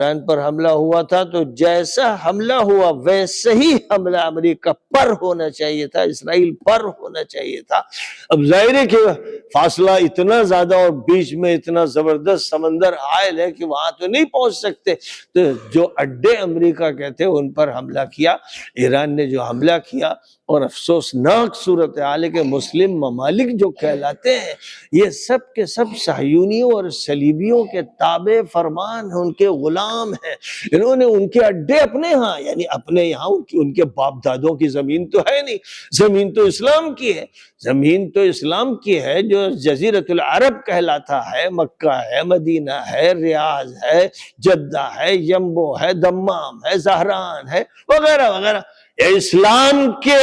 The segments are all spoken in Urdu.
ایران پر حملہ ہوا تھا تو جیسا حملہ ہوا ویسے ہی حملہ امریکہ پر ہونا چاہیے تھا، اسرائیل پر ہونا چاہیے تھا۔ اب ظاہر ہے کہ فاصلہ اتنا زیادہ اور بیچ میں اتنا زبردست سمندر حائل ہے کہ وہاں تو نہیں پہنچ سکتے، تو جو اڈے امریکہ کے تھے ان پر حملہ کیا۔ ایران نے جو حملہ کیا، اور افسوسناک صورتحال ہے کہ مسلم ممالک جو کہلاتے ہیں یہ سب کے سب صہیونیوں اور صلیبیوں کے تابع فرمان ہیں، ان کے غلام ہیں۔ انہوں نے ان کے اڈے اپنے ہاں، یعنی اپنے یہاں ان کے باپ دادوں کی زمین تو ہے نہیں، زمین تو اسلام کی ہے، زمین تو اسلام کی ہے جو جزیرۃ العرب کہلاتا ہے، مکہ ہے، مدینہ ہے، ریاض ہے، جدہ ہے، یمبو ہے، دمام ہے، زہران ہے، وغیرہ وغیرہ۔ یہ اسلام کے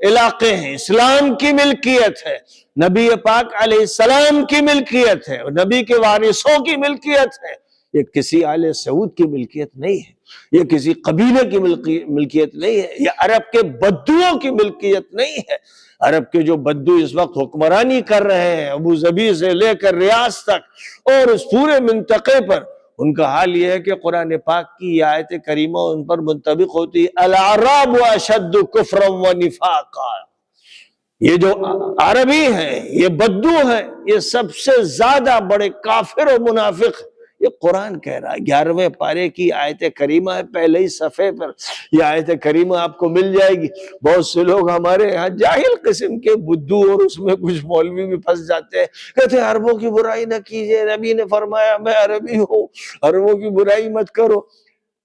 علاقے ہیں، اسلام کی ملکیت ہے، نبی پاک علیہ السلام کی ملکیت ہے، اور نبی کے وارثوں کی ملکیت ہے۔ یہ کسی آل سعود کی ملکیت نہیں ہے، یہ کسی قبیلے کی ملکیت نہیں ہے، یہ عرب کے بدوؤں کی ملکیت نہیں ہے۔ عرب کے جو بدو اس وقت حکمرانی کر رہے ہیں ابو ظبی سے لے کر ریاض تک اور اس پورے منطقے پر، ان کا حال یہ ہے کہ قرآن پاک کی یہ آیت کریمہ ان پر منطبق ہوتی ہے، الاعراب اشد کفرا و نفاقا۔ یہ جو عربی ہیں، یہ بدو ہیں، یہ سب سے زیادہ بڑے کافر و منافق ہیں۔ یہ قرآن کہہ رہا ہے، 11ویں پارے کی آیت کریمہ ہے، پہلے ہی صفحے پر یہ آیت کریمہ آپ کو مل جائے گی۔ بہت سے لوگ ہمارے یہاں جاہل قسم کے بدو اور اس میں کچھ مولوی بھی پھنس جاتے ہیں، کہتے ہیں عربوں کی برائی نہ کیجیے، نبی نے فرمایا میں عربی ہوں، عربوں کی برائی مت کرو۔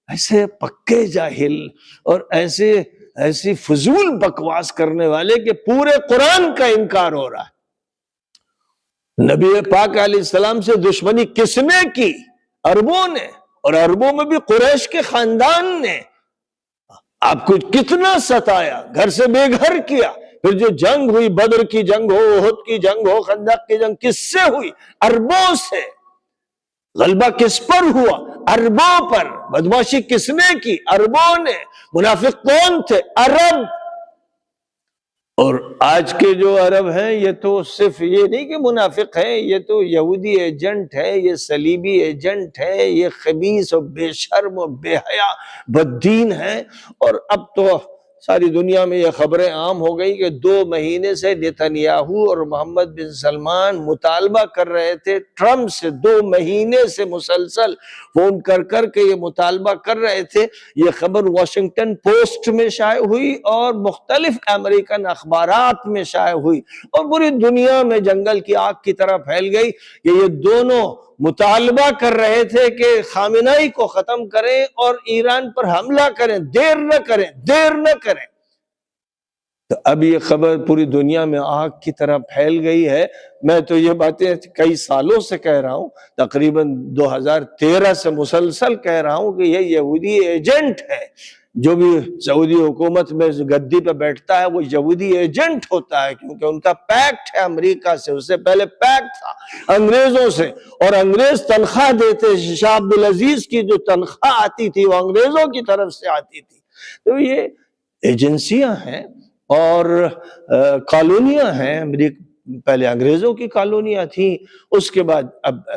ایسے پکے جاہل اور ایسی فضول بکواس کرنے والے کہ پورے قرآن کا انکار ہو رہا ہے۔ نبی پاک علیہ السلام سے دشمنی کس نے کی؟ عربوں نے، اور عربوں میں بھی قریش کے خاندان نے آپ کو کتنا ستایا، گھر سے بے گھر کیا۔ پھر جو جنگ ہوئی، بدر کی جنگ ہو، احد کی جنگ ہو، خندق کی جنگ، کس سے ہوئی؟ عربوں سے۔ غلبہ کس پر ہوا؟ عربوں پر۔ بدماشی کس نے کی؟ عربوں نے۔ منافق کون تھے؟ عرب۔ اور آج کے جو عرب ہیں یہ تو صرف یہ نہیں کہ منافق ہیں، یہ تو یہودی ایجنٹ ہے، یہ صلیبی ایجنٹ ہے، یہ خبیث اور بے شرم اور بے حیا بددین ہیں۔ اور اب تو ساری دنیا میں یہ خبریں عام ہو گئی کہ 2 مہینے سے نتنیاہو اور محمد بن سلمان مطالبہ کر رہے تھے ٹرمپ سے، 2 مہینے سے مسلسل فون کر کر کے یہ مطالبہ کر رہے تھے۔ یہ خبر واشنگٹن پوسٹ میں شائع ہوئی اور مختلف امریکن اخبارات میں شائع ہوئی، اور پوری دنیا میں جنگل کی آگ کی طرح پھیل گئی کہ یہ دونوں مطالبہ کر رہے تھے کہ خامنائی کو ختم کریں اور ایران پر حملہ کریں، دیر نہ کریں۔ تو اب یہ خبر پوری دنیا میں آگ کی طرح پھیل گئی ہے۔ میں تو یہ باتیں کئی سالوں سے کہہ رہا ہوں، تقریباً 2013 سے مسلسل کہہ رہا ہوں کہ یہ یہودی ایجنٹ ہے۔ جو بھی سعودی حکومت میں گدی پہ بیٹھتا ہے وہ یہودی ایجنٹ ہوتا ہے، کیونکہ ان کا پیکٹ ہے امریکہ سے، اس سے پہلے پیکٹ تھا انگریزوں سے، اور انگریز تنخواہ دیتے، شاہ عبدالعزیز کی جو تنخواہ آتی تھی وہ انگریزوں کی طرف سے آتی تھی۔ تو یہ ایجنسیاں ہیں اور کالونیاں ہیں، پہلے انگریزوں کی کالونیاں تھیں، اس کے بعد اب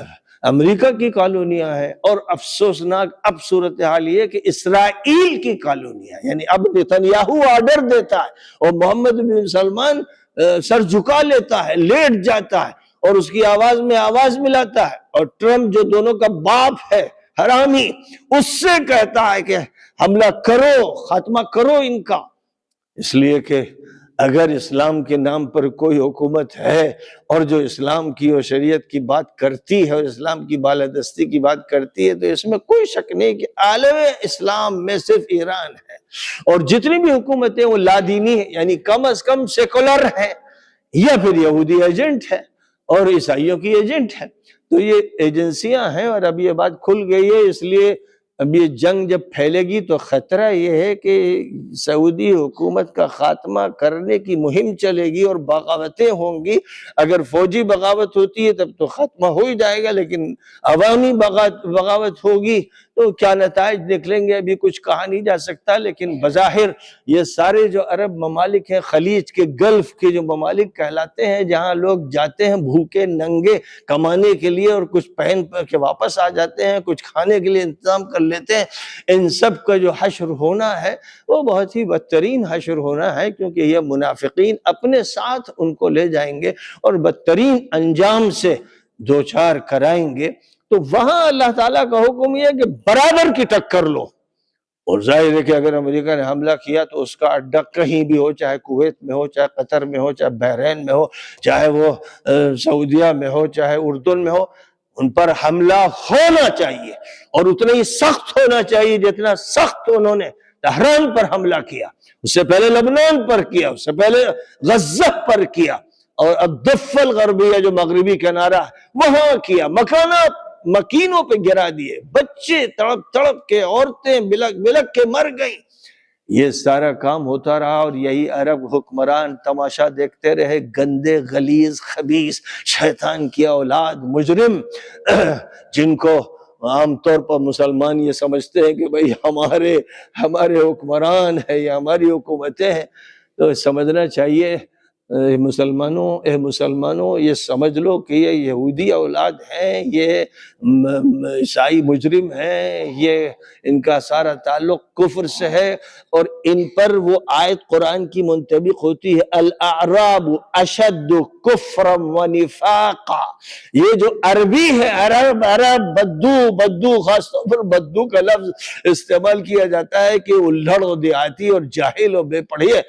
امریکہ کی کالونیاں ہیں، اور افسوسناک اب صورتحال یہ کہ اسرائیل کی کالونیاں، یعنی اب نتنیاہو آرڈر دیتا ہے اور محمد بن سلمان سر جھکا لیتا ہے، لیٹ جاتا ہے اور اس کی آواز میں آواز ملاتا ہے، اور ٹرمپ جو دونوں کا باپ ہے حرامی، اس سے کہتا ہے کہ حملہ کرو، خاتمہ کرو ان کا۔ اس لیے کہ اگر اسلام کے نام پر کوئی حکومت ہے اور جو اسلام کی اور شریعت کی بات کرتی ہے اور اسلام کی بالادستی کی بات کرتی ہے، تو اس میں کوئی شک نہیں کہ عالم اسلام میں صرف ایران ہے، اور جتنی بھی حکومتیں وہ لادینی ہیں، یعنی کم از کم سیکولر ہیں، یا پھر یہودی ایجنٹ ہے اور عیسائیوں کی ایجنٹ ہے۔ تو یہ ایجنسیاں ہیں، اور اب یہ بات کھل گئی ہے۔ اس لیے اب یہ جنگ جب پھیلے گی تو خطرہ یہ ہے کہ سعودی حکومت کا خاتمہ کرنے کی مہم چلے گی اور بغاوتیں ہوں گی۔ اگر فوجی بغاوت ہوتی ہے تب تو خاتمہ ہو ہی جائے گا، لیکن عوامی بغاوت ہوگی تو کیا نتائج نکلیں گے ابھی کچھ کہا نہیں جا سکتا، لیکن بظاہر یہ سارے جو عرب ممالک ہیں، خلیج کے گلف کے جو ممالک کہلاتے ہیں، جہاں لوگ جاتے ہیں بھوکے ننگے کمانے کے لیے اور کچھ پہن کے واپس آ جاتے ہیں، کچھ کھانے کے لیے انتظام کر لیتے ہیں، ان سب کا جو حشر ہونا ہے وہ بہت ہی بدترین حشر ہونا ہے، کیونکہ یہ منافقین اپنے ساتھ ان کو لے جائیں گے اور بدترین انجام سے دوچار کرائیں گے۔ تو وہاں اللہ تعالیٰ کا حکم یہ ہے کہ برابر کی ٹکر لو، اور ظاہر ہے کہ اگر امریکہ نے حملہ کیا تو اس کا اڈا کہیں بھی ہو، چاہے کویت میں ہو، چاہے قطر میں ہو، چاہے بحرین میں ہو، چاہے وہ سعودیہ میں ہو، چاہے اردن میں ہو، ان پر حملہ ہونا چاہیے، اور اتنا ہی سخت ہونا چاہیے جتنا سخت انہوں نے تہران پر حملہ کیا، اس سے پہلے لبنان پر کیا، اس سے پہلے غزہ پر کیا، اور اب ضفہ الغربیہ جو مغربی کنارہ وہاں کیا، مکانات مکینوں پہ گرا دیے، بچے تڑپ تڑپ کے، عورتیں بلک بلک کے مر گئیں۔ یہ سارا کام ہوتا رہا، اور یہی عرب حکمران تماشا دیکھتے رہے، گندے غلیظ خبیث شیطان کی اولاد مجرم، جن کو عام طور پر مسلمان یہ سمجھتے ہیں کہ بھئی ہمارے حکمران ہیں یا ہماری حکومتیں ہیں۔ تو سمجھنا چاہیے اے مسلمانوں یہ سمجھ لو کہ یہ یہودی اولاد ہیں، یہ عیسائی مجرم ہیں، یہ ان کا سارا تعلق کفر سے ہے، اور ان پر وہ آیت قرآن کی منطبق ہوتی ہے، الاعراب اشد کفرا و نفاقا۔ یہ جو عربی ہے، عرب بدو خاص طور پر بدو کا لفظ استعمال کیا جاتا ہے کہ الہڑ و دیہاتی اور جاہل و بے پڑھے،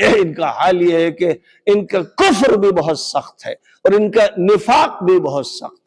ان کا حال یہ ہے کہ ان کا کفر بھی بہت سخت ہے اور ان کا نفاق بھی بہت سخت